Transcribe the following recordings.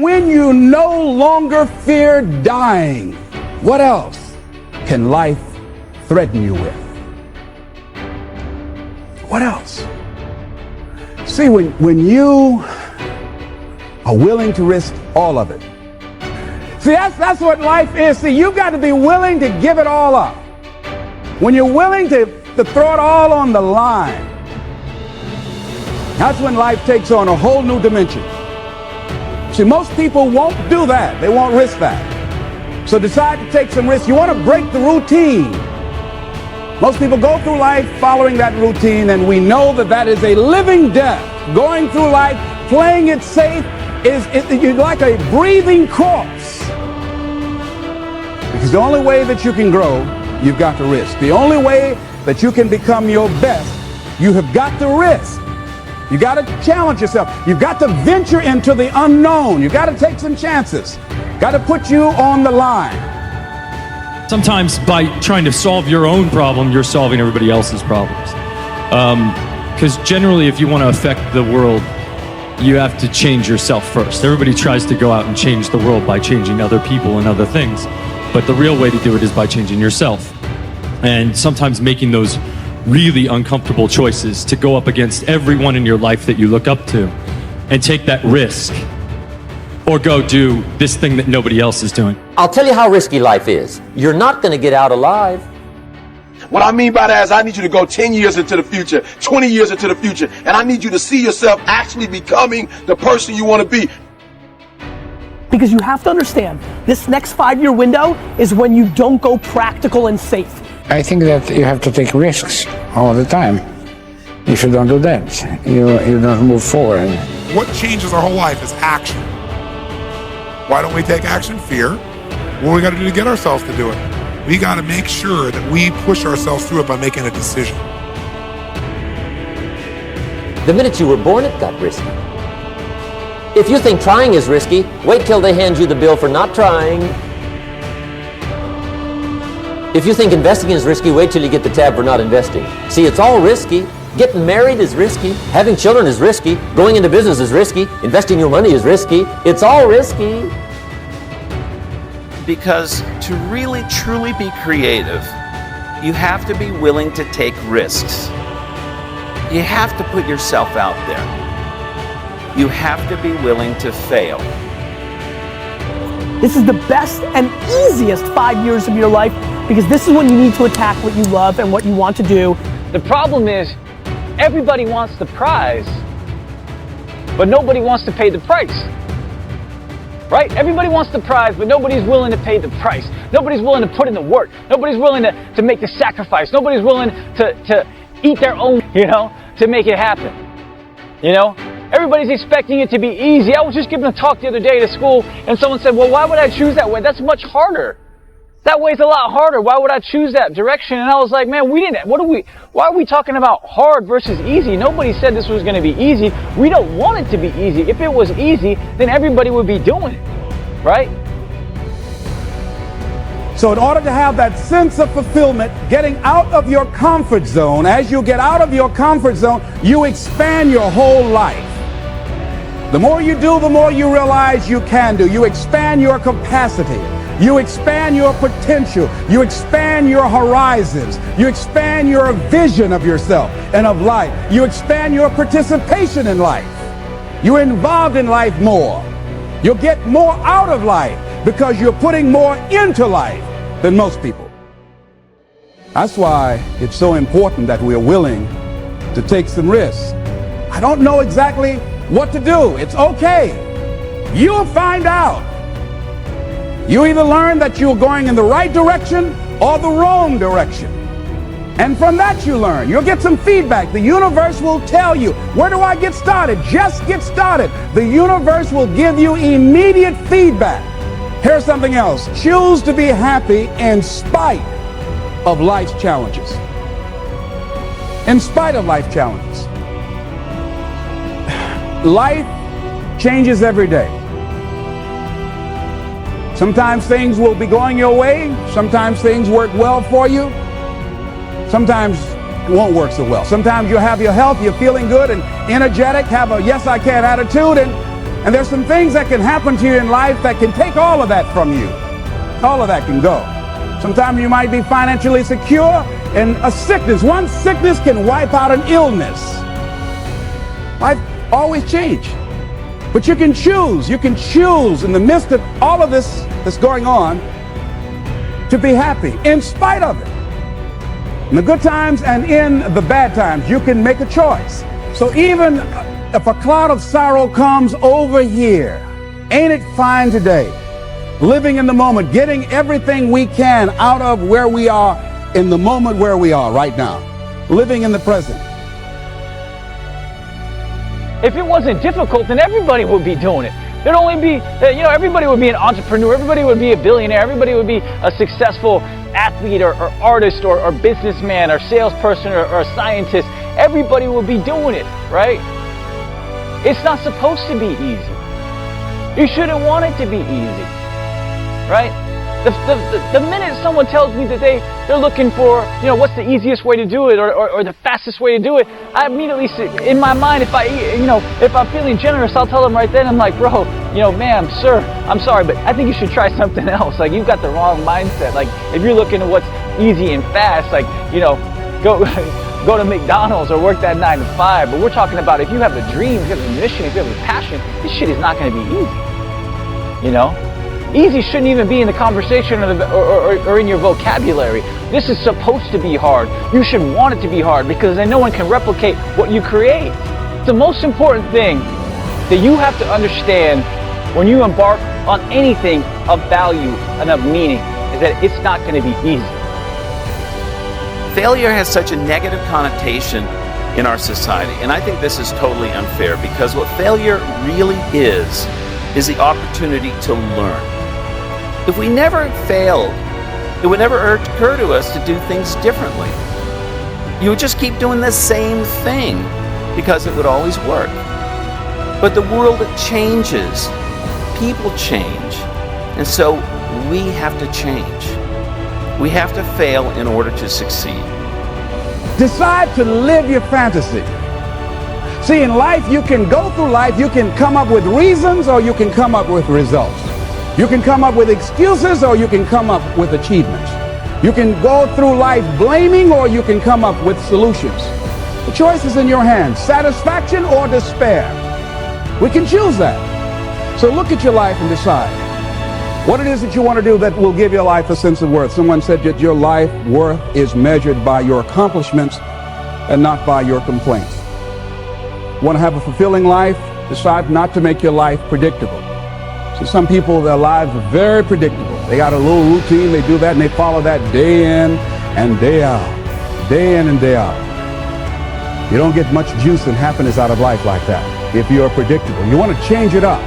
When you no longer fear dying, what else can life threaten you with? What else? See, when you are willing to risk all of it. See, that's what life is. See, you've got to be willing to give it all up. When you're willing to throw it all on the line, that's when life takes on a whole new dimension. See, most people won't do that. They won't risk that. So decide to take some risks. You want to break the routine. Most people go through life following that routine, and we know that that is a living death. Going through life, playing it safe, you're like a breathing corpse. Because the only way that you can grow, you've got to risk. The only way that you can become your best, you have got to risk. You got to challenge yourself. You've got to venture into the unknown. You've got to take some chances. Got to put you on the line. Sometimes by trying to solve your own problem, you're solving everybody else's problems. Because generally, if you want to affect the world, you have to change yourself first. Everybody tries to go out and change the world by changing other people and other things. But the real way to do it is by changing yourself. And sometimes making those really uncomfortable choices to go up against everyone in your life that you look up to and take that risk, or go do this thing that nobody else is doing. I'll tell you how risky life is. You're not going to get out alive. What I mean by that is I need you to go 10 years into the future, 20 years into the future, and I need you to see yourself actually becoming the person you want to be. Because you have to understand, this next 5-year window is when you don't go practical and safe. I think that you have to take risks all the time. If you don't do that, you don't move forward. What changes our whole life is action. Why don't we take action? Fear. What do we got to do to get ourselves to do it? We got to make sure that we push ourselves through it by making a decision. The minute you were born, it got risky. If you think trying is risky, wait till they hand you the bill for not trying. If you think investing is risky, wait till you get the tab for not investing. See, it's all risky. Getting married is risky. Having children is risky. Going into business is risky. Investing your money is risky. It's all risky. Because to really, truly be creative, you have to be willing to take risks. You have to put yourself out there. You have to be willing to fail. This is the best and easiest 5 years of your life, because this is when you need to attack what you love and what you want to do. The problem is, everybody wants the prize, but nobody wants to pay the price. Right? Everybody wants the prize, but nobody's willing to pay the price. Nobody's willing to put in the work. Nobody's willing to make the sacrifice. Nobody's willing to eat their own, to make it happen. Everybody's expecting it to be easy. I was just giving a talk the other day to school, and someone said, well, why would I choose that way? That's much harder. That way's a lot harder. Why would I choose that direction? And I was like, man, why are we talking about hard versus easy? Nobody said this was going to be easy. We don't want it to be easy. If it was easy, then everybody would be doing it, right? So in order to have that sense of fulfillment, getting out of your comfort zone, as you get out of your comfort zone, you expand your whole life. The more you do, the more you realize you can do. You expand your capacity. You expand your potential. You expand your horizons. You expand your vision of yourself and of life. You expand your participation in life. You're involved in life more. You'll get more out of life because you're putting more into life than most people. That's why it's so important that we're willing to take some risks. I don't know exactly what to do. It's okay. You'll find out. You either learn that you're going in the right direction or the wrong direction. And from that you learn. You'll get some feedback. The universe will tell you, where do I get started? Just get started. The universe will give you immediate feedback. Here's something else. Choose to be happy in spite of life's challenges. In spite of life challenges. Life changes every day. Sometimes things will be going your way. Sometimes things work well for you. Sometimes it won't work so well. Sometimes you'll have your health, you're feeling good and energetic, have a yes I can attitude, and And there's some things that can happen to you in life that can take all of that from you. All of that can go. Sometimes you might be financially secure, and a sickness, one sickness can wipe out an illness. Life always change. But you can choose in the midst of all of this that's going on to be happy in spite of it. In the good times and in the bad times, you can make a choice. So even if a cloud of sorrow comes over here, ain't it fine today? Living in the moment, getting everything we can out of where we are in the moment where we are right now. Living in the present. If it wasn't difficult, then everybody would be doing it. There'd only be, everybody would be an entrepreneur, everybody would be a billionaire, everybody would be a successful athlete or artist or businessman or salesperson or scientist. Everybody would be doing it, right? It's not supposed to be easy. You shouldn't want it to be easy, right? The minute someone tells me that they're looking for, what's the easiest way to do it or the fastest way to do it, I immediately, in my mind, if I'm feeling generous, I'll tell them right then, I'm like, bro, ma'am, sir, I'm sorry, but I think you should try something else. Like, you've got the wrong mindset. Like, if you're looking at what's easy and fast, like, go to McDonald's or work that 9 to 5. But we're talking about if you have a dream, if you have a mission, if you have a passion, this shit is not going to be easy, Easy shouldn't even be in the conversation or in your vocabulary. This is supposed to be hard. You should want it to be hard because then no one can replicate what you create. The most important thing that you have to understand when you embark on anything of value and of meaning is that it's not going to be easy. Failure has such a negative connotation in our society, and I think this is totally unfair because what failure really is the opportunity to learn. If we never failed, it would never occur to us to do things differently. You would just keep doing the same thing because it would always work. But the world changes, people change, and so we have to change. We have to fail in order to succeed. Decide to live your fantasy. See, in life, you can go through life, you can come up with reasons or you can come up with results. You can come up with excuses or you can come up with achievements. You can go through life blaming or you can come up with solutions. The choice is in your hands, satisfaction or despair. We can choose that. So look at your life and decide what it is that you want to do that will give your life a sense of worth. Someone said that your life worth is measured by your accomplishments and not by your complaints. Want to have a fulfilling life? Decide not to make your life predictable. So some people, their lives are very predictable. They got a little routine, they do that and they follow that day in and day out. Day in and day out. You don't get much juice and happiness out of life like that if you're predictable. You want to change it up.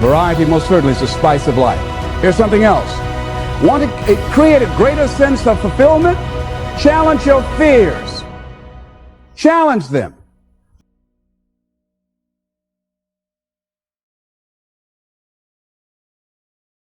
Variety most certainly is the spice of life. Here's something else. Want to create a greater sense of fulfillment? Challenge your fears. Challenge them.